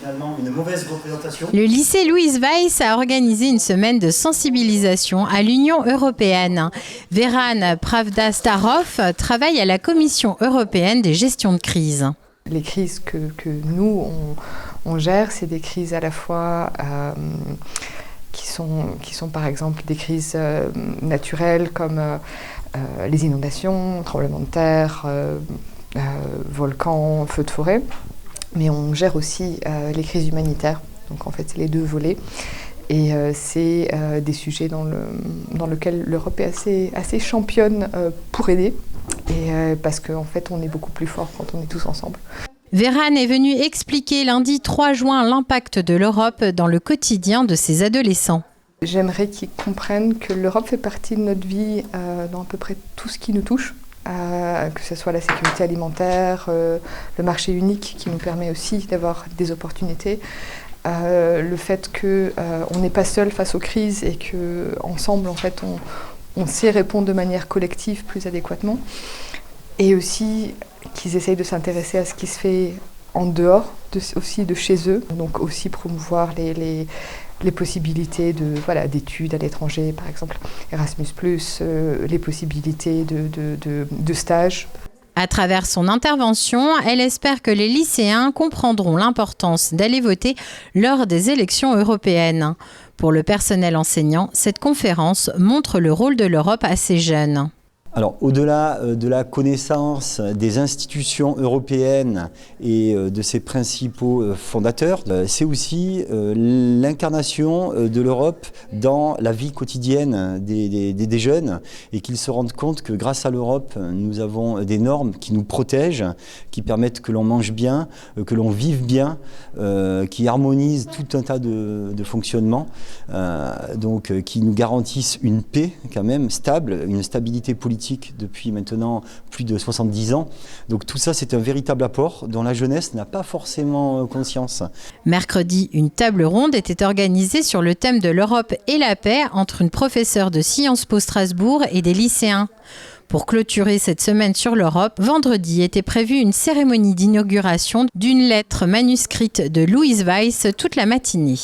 finalement une mauvaise représentation. Le lycée Louise Weiss a organisé une semaine de sensibilisation à l'Union européenne. Veran Pravda-Starov travaille à la Commission européenne des gestions de crise. Les crises que nous, on gère, c'est des crises à la fois qui sont par exemple des crises naturelles comme les inondations, tremblements de terre, volcans, feux de forêt. Mais on gère aussi les crises humanitaires. Donc en fait, c'est les deux volets. Et c'est des sujets dans lesquels l'Europe est assez championne pour aider. Et parce qu'en fait, on est beaucoup plus fort quand on est tous ensemble. Veran est venu expliquer lundi 3 juin l'impact de l'Europe dans le quotidien de ses adolescents. J'aimerais qu'ils comprennent que l'Europe fait partie de notre vie dans à peu près tout ce qui nous touche. Que ce soit la sécurité alimentaire, le marché unique qui nous permet aussi d'avoir des opportunités, le fait qu'on n'est pas seul face aux crises et qu'ensemble, en fait, on sait répondre de manière collective plus adéquatement, et aussi qu'ils essayent de s'intéresser à ce qui se fait en dehors, aussi de chez eux, donc aussi promouvoir les possibilités d'études à l'étranger, par exemple Erasmus+, les possibilités de stages. À travers son intervention, elle espère que les lycéens comprendront l'importance d'aller voter lors des élections européennes. Pour le personnel enseignant, cette conférence montre le rôle de l'Europe à ces jeunes. Alors, au-delà de la connaissance des institutions européennes et de ses principaux fondateurs, c'est aussi l'incarnation de l'Europe dans la vie quotidienne des jeunes, et qu'ils se rendent compte que grâce à l'Europe, nous avons des normes qui nous protègent, qui permettent que l'on mange bien, que l'on vive bien, qui harmonisent tout un tas de fonctionnements, qui nous garantissent une paix quand même stable, une stabilité politique depuis maintenant plus de 70 ans. Donc tout ça, c'est un véritable apport dont la jeunesse n'a pas forcément conscience. Mercredi, une table ronde était organisée sur le thème de l'Europe et la paix entre une professeure de Sciences Po Strasbourg et des lycéens. Pour clôturer cette semaine sur l'Europe, vendredi était prévue une cérémonie d'inauguration d'une lettre manuscrite de Louise Weiss toute la matinée.